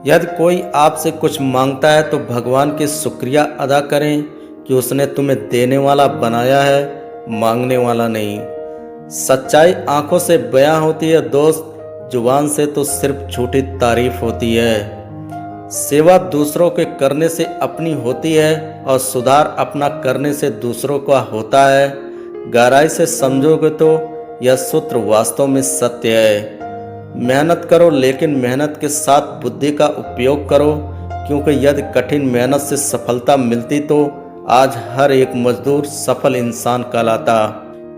यदि कोई आपसे कुछ मांगता है तो भगवान की शुक्रिया अदा करें कि उसने तुम्हें देने वाला बनाया है, मांगने वाला नहीं। सच्चाई आंखों से बयां होती है दोस्त, जुबान से तो सिर्फ झूठी तारीफ होती है। सेवा दूसरों के करने से अपनी होती है और सुधार अपना करने से दूसरों का होता है। गहराई से समझोगे तो यह सूत्र वास्तव में सत्य है। मेहनत करो, लेकिन मेहनत के साथ बुद्धि का उपयोग करो, क्योंकि यदि कठिन मेहनत से सफलता मिलती तो आज हर एक मजदूर सफल इंसान कहलाता।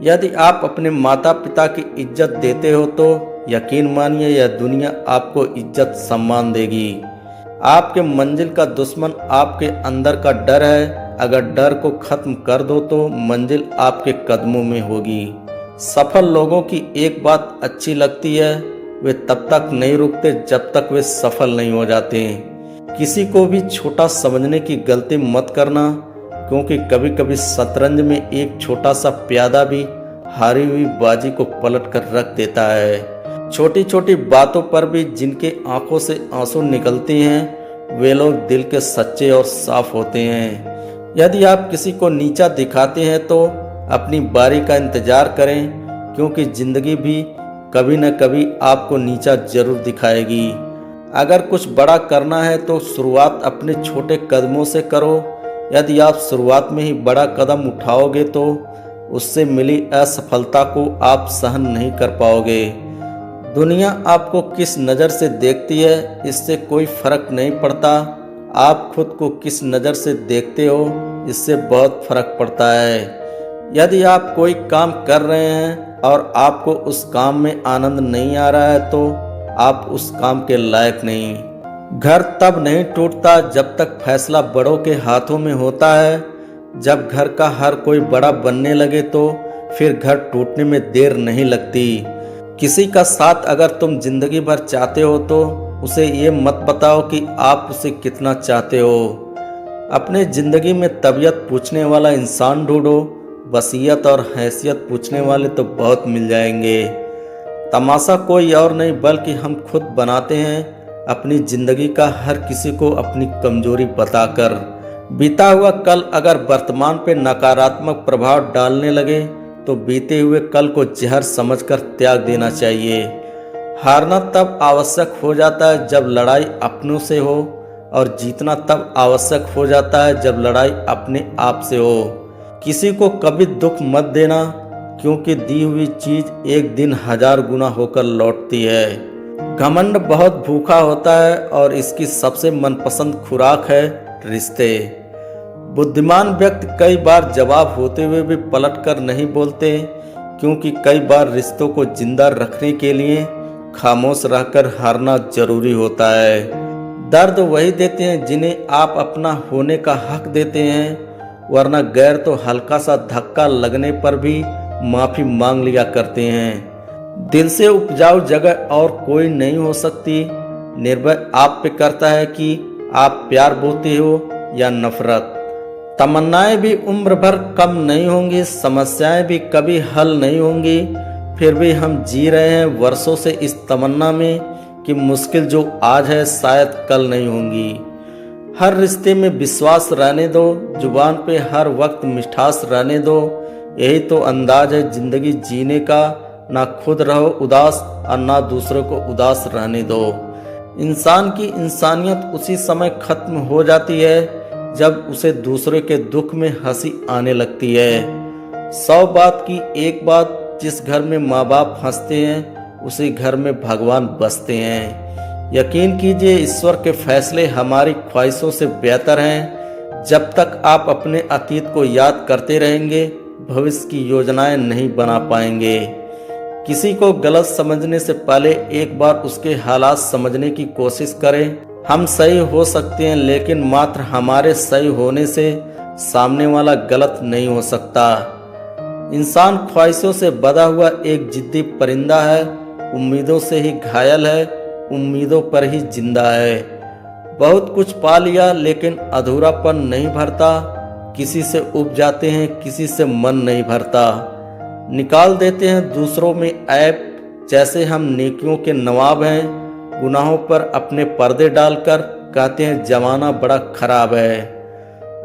यदि आप अपने माता पिता की इज्जत देते हो तो यकीन मानिए यह दुनिया आपको इज्जत सम्मान देगी। आपके मंजिल का दुश्मन आपके अंदर का डर है। अगर डर को खत्म कर दो तो मंजिल आपके कदमों में होगी। सफल लोगों की एक बात अच्छी लगती है, वे तब तक नहीं रुकते जब तक वे सफल नहीं हो जाते। किसी को भी छोटा समझने की गलती मत करना, क्योंकि कभी कभी शतरंज में एक छोटा सा प्यादा भी हारी हुई बाजी को पलट कर रख देता है। छोटी छोटी बातों पर भी जिनके आंखों से आंसू निकलते हैं वे लोग दिल के सच्चे और साफ होते हैं। यदि आप किसी को नीचा दिखाते हैं तो अपनी बारी का इंतजार करें, क्योंकि जिंदगी भी कभी न कभी आपको नीचा जरूर दिखाएगी। अगर कुछ बड़ा करना है तो शुरुआत अपने छोटे कदमों से करो। यदि आप शुरुआत में ही बड़ा कदम उठाओगे तो उससे मिली असफलता को आप सहन नहीं कर पाओगे। दुनिया आपको किस नज़र से देखती है इससे कोई फर्क नहीं पड़ता, आप खुद को किस नज़र से देखते हो इससे बहुत फर्क पड़ता है। यदि आप कोई काम कर रहे हैं और आपको उस काम में आनंद नहीं आ रहा है तो आप उस काम के लायक नहीं। घर तब नहीं टूटता जब तक फैसला बड़ों के हाथों में होता है। जब घर का हर कोई बड़ा बनने लगे तो फिर घर टूटने में देर नहीं लगती। किसी का साथ अगर तुम जिंदगी भर चाहते हो तो उसे ये मत बताओ कि आप उसे कितना चाहते हो। अपने जिंदगी में तबीयत पूछने वाला इंसान ढूंढो, वसीयत और हैसियत पूछने वाले तो बहुत मिल जाएंगे। तमाशा कोई और नहीं बल्कि हम खुद बनाते हैं अपनी जिंदगी का, हर किसी को अपनी कमजोरी बताकर। बीता हुआ कल अगर वर्तमान पे नकारात्मक प्रभाव डालने लगे तो बीते हुए कल को जहर समझकर त्याग देना चाहिए। हारना तब आवश्यक हो जाता है जब लड़ाई अपनों से हो, और जीतना तब आवश्यक हो जाता है जब लड़ाई अपने आप से हो। किसी को कभी दुख मत देना, क्योंकि दी हुई चीज एक दिन 1000 गुना होकर लौटती है। घमंड बहुत भूखा होता है और इसकी सबसे मनपसंद खुराक है रिश्ते। बुद्धिमान व्यक्ति कई बार जवाब होते हुए भी पलट कर नहीं बोलते, क्योंकि कई बार रिश्तों को जिंदा रखने के लिए खामोश रहकर हारना जरूरी होता है। दर्द वही देते हैं जिन्हें आप अपना होने का हक देते हैं, वरना गैर तो हल्का सा धक्का लगने पर भी माफी मांग लिया करते हैं। दिल से उपजाऊ जगह और कोई नहीं हो सकती। निर्भर आप पे करता है कि आप प्यार बोते हो या नफरत। तमन्नाएं भी उम्र भर कम नहीं होंगी, समस्याएं भी कभी हल नहीं होंगी, फिर भी हम जी रहे हैं वर्षों से इस तमन्ना में कि मुश्किल जो आज है शायद कल नहीं होंगी। हर रिश्ते में विश्वास रहने दो, जुबान पे हर वक्त मिठास रहने दो। यही तो अंदाज है जिंदगी जीने का, ना खुद रहो उदास और ना दूसरों को उदास रहने दो। इंसान की इंसानियत उसी समय खत्म हो जाती है जब उसे दूसरे के दुख में हंसी आने लगती है। 100 बात की एक बात, जिस घर में माँ बाप हंसते हैं उसी घर में भगवान बसते हैं। यकीन कीजिए ईश्वर के फैसले हमारी ख्वाहिशों से बेहतर हैं। जब तक आप अपने अतीत को याद करते रहेंगे भविष्य की योजनाएं नहीं बना पाएंगे। किसी को गलत समझने से पहले एक बार उसके हालात समझने की कोशिश करें। हम सही हो सकते हैं, लेकिन मात्र हमारे सही होने से सामने वाला गलत नहीं हो सकता। इंसान ख्वाहिशों से बंधा हुआ एक जिद्दी परिंदा है, उम्मीदों से ही घायल है, उम्मीदों पर ही जिंदा है। बहुत कुछ पा लिया लेकिन अधूरापन नहीं भरता। किसी से उब जाते हैं, किसी से मन नहीं भरता। निकाल देते हैं दूसरों में ऐब, जैसे हम नेकियों के नवाब हैं। गुनाहों पर अपने पर्दे डालकर कहते हैं जमाना बड़ा खराब है।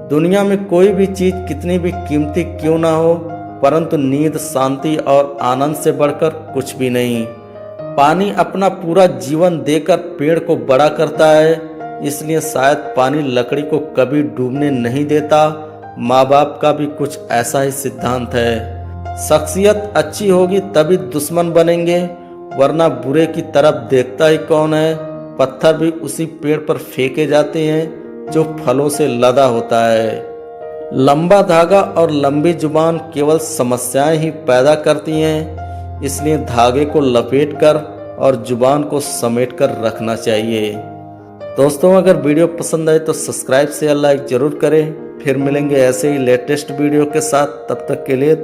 दुनिया में कोई भी चीज कितनी भी कीमती क्यों ना हो, परंतु नींद, शांति और आनंद से बढ़कर कुछ भी नहीं। पानी अपना पूरा जीवन देकर पेड़ को बड़ा करता है, इसलिए शायद पानी लकड़ी को कभी डूबने नहीं देता। माँ बाप का भी कुछ ऐसा ही सिद्धांत है। शख्सियत अच्छी होगी तभी दुश्मन बनेंगे, वरना बुरे की तरफ देखता ही कौन है। पत्थर भी उसी पेड़ पर फेंके जाते हैं जो फलों से लदा होता है। लंबा धागा और लंबी जुबान केवल समस्याएं ही पैदा करती हैं, इसलिए धागे को लपेटकर और जुबान को समेटकर रखना चाहिए। दोस्तों, अगर वीडियो पसंद आए तो सब्सक्राइब शेयर लाइक जरूर करें। फिर मिलेंगे ऐसे ही लेटेस्ट वीडियो के साथ, तब तक के लिए